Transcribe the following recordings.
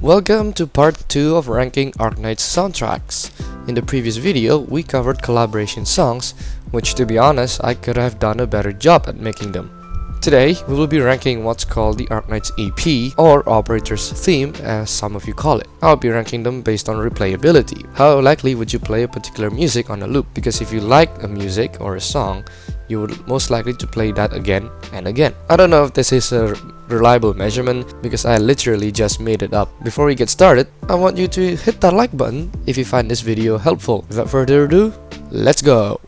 Welcome to part 2 of ranking Arknights soundtracks. In the previous video, we covered collaboration songs, which to be honest, I could have done a better job at making them. Today, we will be ranking what's called the Arknights EP, or Operator's Theme as some of you call it. I'll be ranking them based on replayability. How likely would you play a particular music on a loop? Because if you like a music or a song, you would most likely to play that again and again. I don't know if this is a reliable measurement because I literally just made it up. Before we get started, I want you to hit that like button if you find this video helpful. Without further ado, let's go!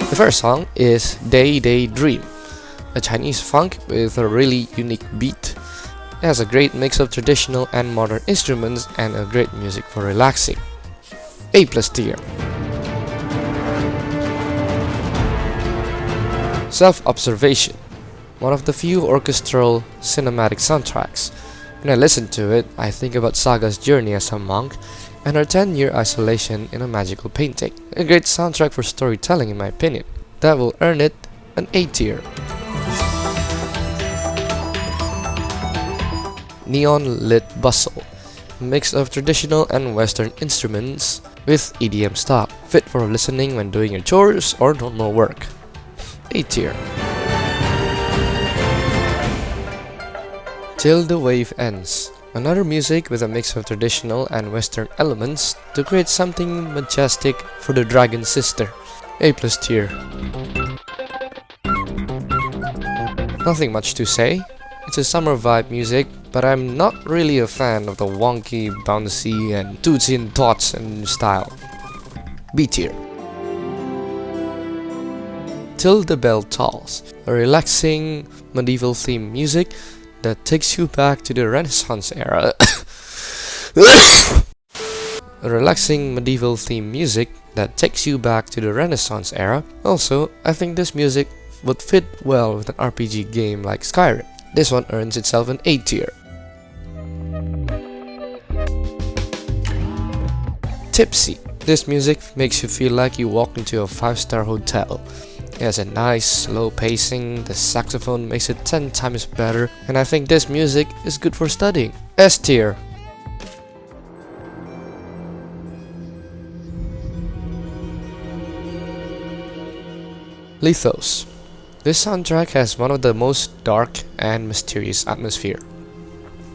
The first song is Day Day Dream, a Chinese funk with a really unique beat. It has a great mix of traditional and modern instruments and a great music for relaxing. A+ tier. Self-Observation, one of the few orchestral cinematic soundtracks. When I listen to it, I think about Saga's journey as a monk and her 10-year isolation in a magical painting. A great soundtrack for storytelling in my opinion. That will earn it an A tier. Neon Lit Bustle, a mix of traditional and western instruments with EDM style, fit for listening when doing your chores or normal work. A tier. Till the Wave Ends, another music with a mix of traditional and western elements to create something majestic for the Dragon Sister. A+ tier. Nothing much to say. It's a summer vibe music, but I'm not really a fan of the wonky, bouncy, and tootsy and tots and style. B tier. Till the Bell Tolls, a relaxing medieval theme music that takes you back to the Renaissance era. A relaxing medieval theme music that takes you back to the Renaissance era. Also, I think this music would fit well with an RPG game like Skyrim. This one earns itself an A tier. Tipsy. This music makes you feel like you walk into a 5-star hotel. It has a nice slow pacing, the saxophone makes it 10 times better, and I think this music is good for studying. S tier. Lithos. This soundtrack has one of the most dark and mysterious atmosphere.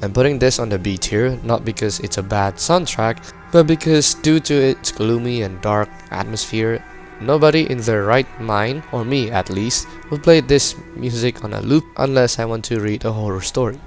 I'm putting this on the B tier not because it's a bad soundtrack, but because due to its gloomy and dark atmosphere, nobody in their right mind, or me at least, would play this music on a loop unless I want to read a horror story.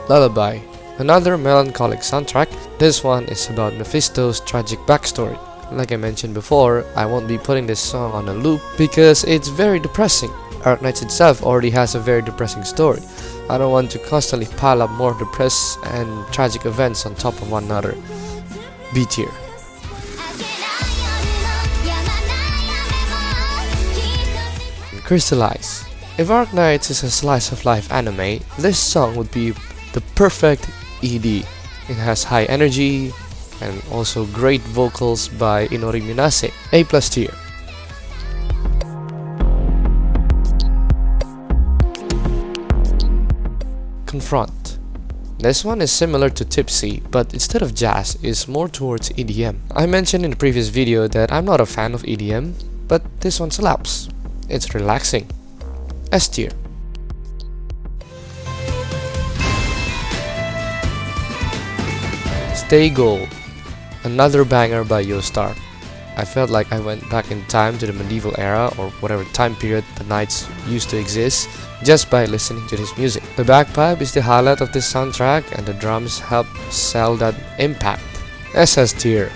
Lullaby, another melancholic soundtrack. This one is about Mephisto's tragic backstory. Like I mentioned before, I won't be putting this song on a loop because it's very depressing. Arknights itself already has a very depressing story. I don't want to constantly pile up more depressed and tragic events on top of one another. B tier. Crystallize. If Arknights is a slice of life anime, this song would be the perfect ED. It has high energy and also great vocals by Inori Minase. A+ tier. Confront. This one is similar to Tipsy, but instead of jazz, is more towards EDM. I mentioned in the previous video that I'm not a fan of EDM, but this one slaps. It's relaxing. S tier. Stay Gold, another banger by Yostar. I felt like I went back in time to the medieval era or whatever time period the knights used to exist just by listening to this music. The bagpipe is the highlight of this soundtrack and the drums help sell that impact. SS tier.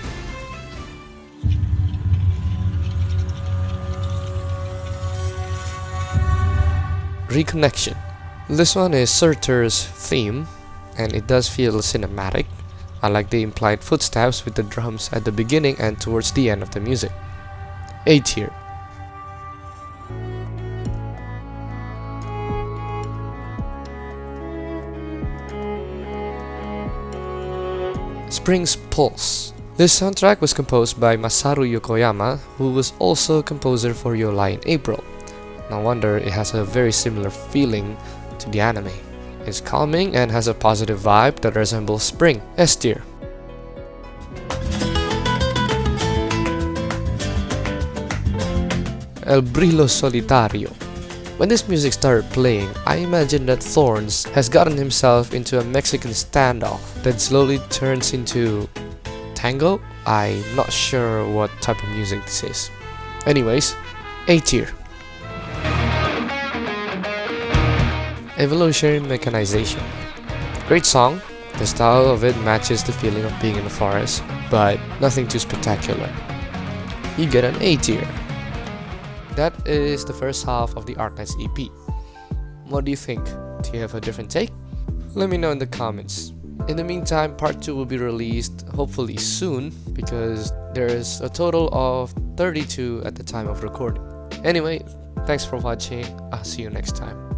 Reconnection. This one is Surtur's theme and it does feel cinematic. I like the implied footsteps with the drums at the beginning and towards the end of the music. A tier. Spring's Pulse. This soundtrack was composed by Masaru Yokoyama, who was also composer for Your Lie in April. No wonder it has a very similar feeling to the anime. It's calming and has a positive vibe that resembles spring. S tier. El Brillo Solitario. When this music started playing, I imagined that Thorns has gotten himself into a Mexican standoff that slowly turns into tango? I'm not sure what type of music this is. Anyways, A tier. Evolutionary Mechanization. Great song. The style of it matches the feeling of being in the forest, but nothing too spectacular. You get an A tier. That is the first half of the Arknights EP. What do you think? Do you have a different take? Let me know in the comments. In the meantime, part 2 will be released hopefully soon because there is a total of 32 at the time of recording. Anyway, thanks for watching. I'll see you next time.